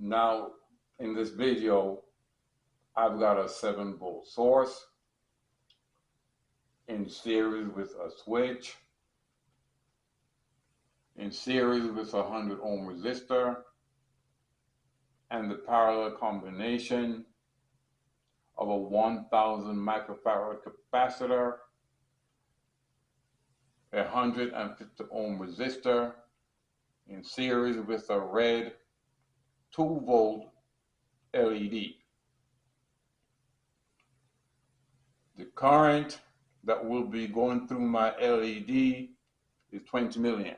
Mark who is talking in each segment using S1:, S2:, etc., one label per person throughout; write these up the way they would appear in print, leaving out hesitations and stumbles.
S1: Now, in this video, I've got a 7-volt source in series with a switch, in series with a 100 ohm resistor, and the parallel combination of a 1000 microfarad capacitor, a 150 ohm resistor in series with a red 2-volt LED. The current that will be going through my LED is 20 milliamps.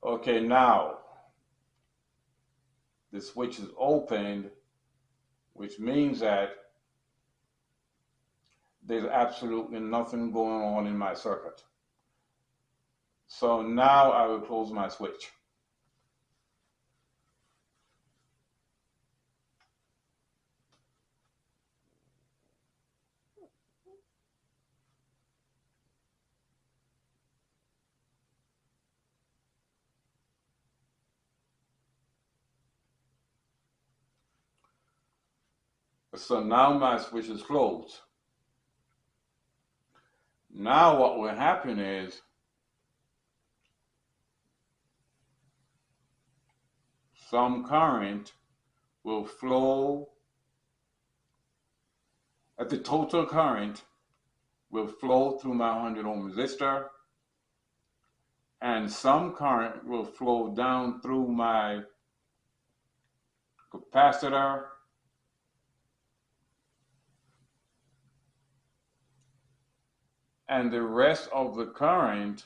S1: Okay, now the switch is opened, which means that there's absolutely nothing going on in my circuit. So now I will close my switch. So now my switch is closed. Now what will happen is some current will flow, the total current will flow through my 100 ohm resistor, and some current will flow down through my capacitor, and the rest of the current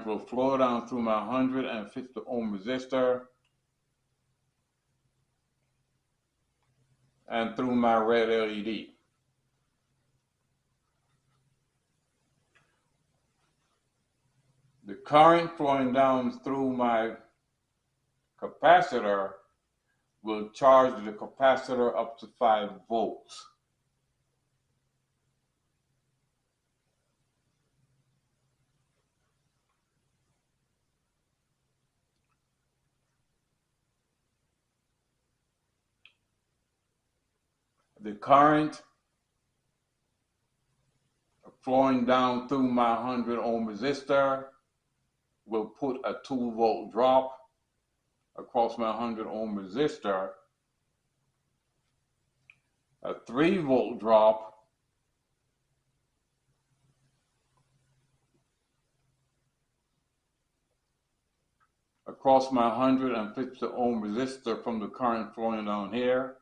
S1: will flow down through my 150 ohm resistor and through my red LED. The current flowing down through my capacitor will charge the capacitor up to 5 volts. The current flowing down through my 100 ohm resistor will put a 2-volt drop across my 100 ohm resistor, a 3-volt drop across my 150 ohm resistor from the current flowing down here,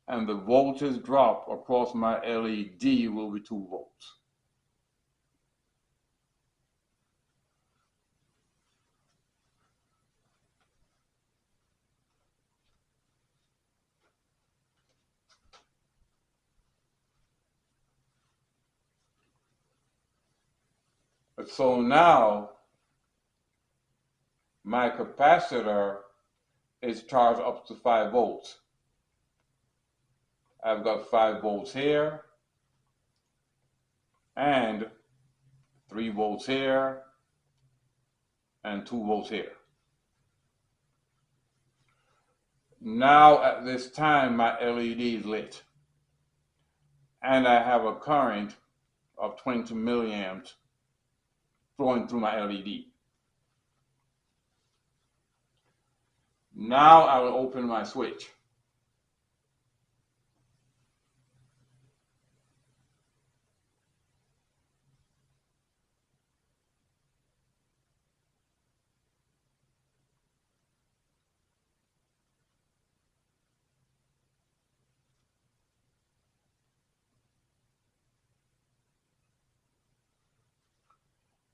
S1: and the voltage drop across my LED will be 2 volts. So now my capacitor is charged up to 5 volts. I've got 5 volts here and 3 volts here and 2 volts here. Now at this time my LED is lit and I have a current of 20 milliamps flowing through my LED. Now I will open my switch.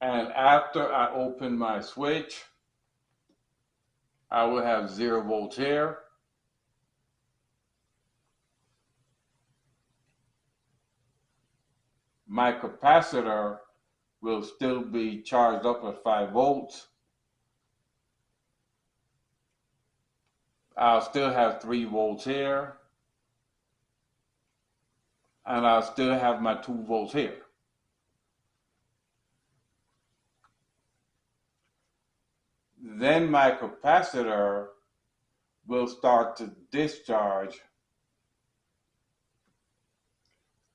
S1: And after I open my switch, I will have 0 volts here, my capacitor will still be charged up at 5 volts. I'll still have 3 volts here, and I'll still have my 2 volts here. then my capacitor will start to discharge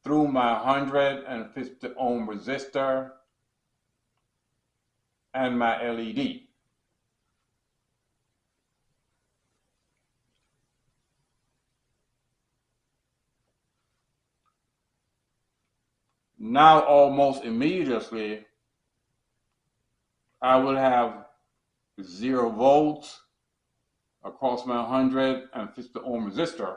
S1: through my 150 ohm resistor and my LED. Now almost immediately I will have 0 volts across my 150 ohm resistor.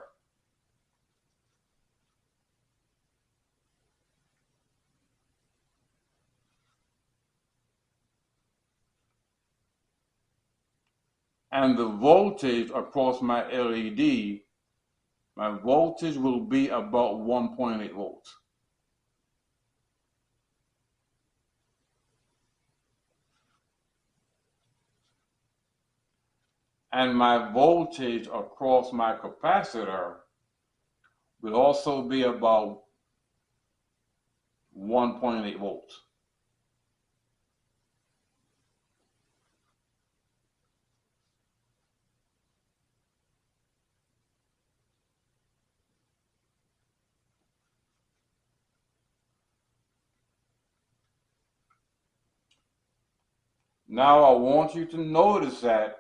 S1: And the voltage across my LED, my voltage will be about 1.8 volts. And my voltage across my capacitor will also be about 1.8 volts. Now I want you to notice that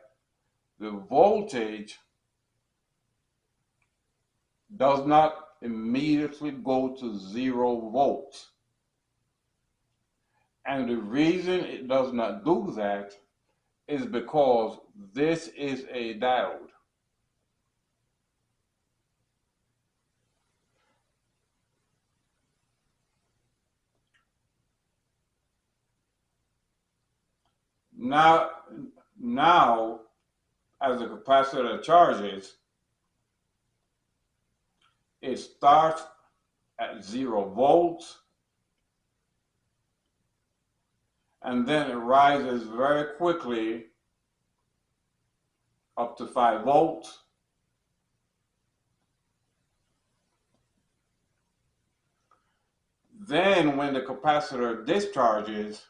S1: the voltage does not immediately go to 0 volts. And the reason it does not do that is because this is a diode. Now, as the capacitor charges, it starts at 0 volts and then it rises very quickly up to 5 volts. Then when the capacitor discharges,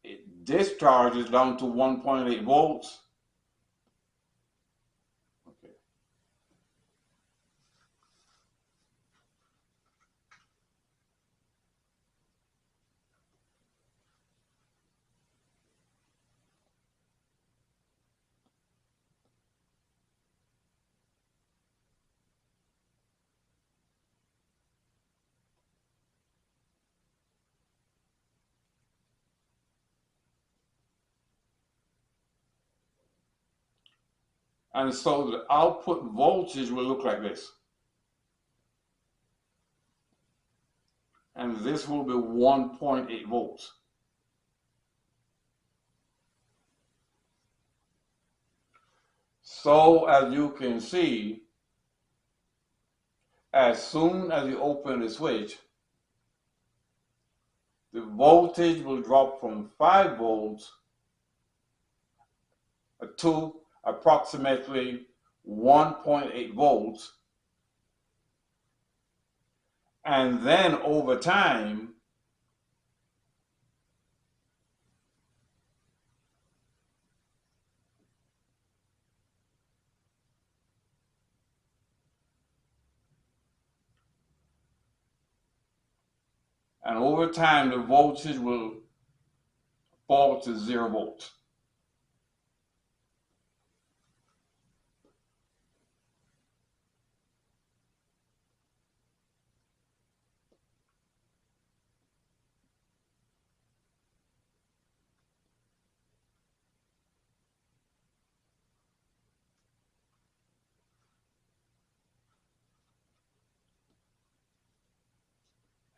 S1: it discharges down to 1.8 volts. Okay. And so the output voltage will look like this. And this will be 1.8 volts. So as you can see, as soon as you open the switch, the voltage will drop from 5 volts to approximately 1.8 volts. And then over time, the voltage will fall to 0 volts.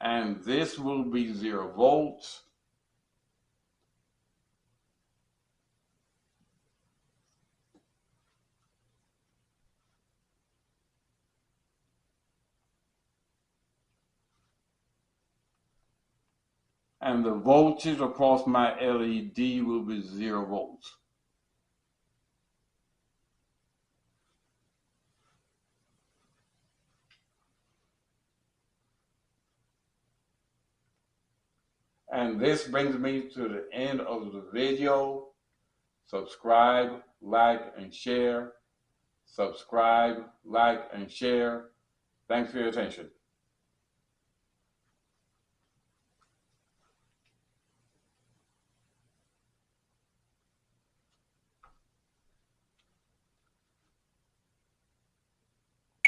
S1: And this will be 0 volts. And the voltage across my LED will be 0 volts. And this brings me to the end of the video. Subscribe, like, and share. Subscribe, like, and share. Thanks for your attention.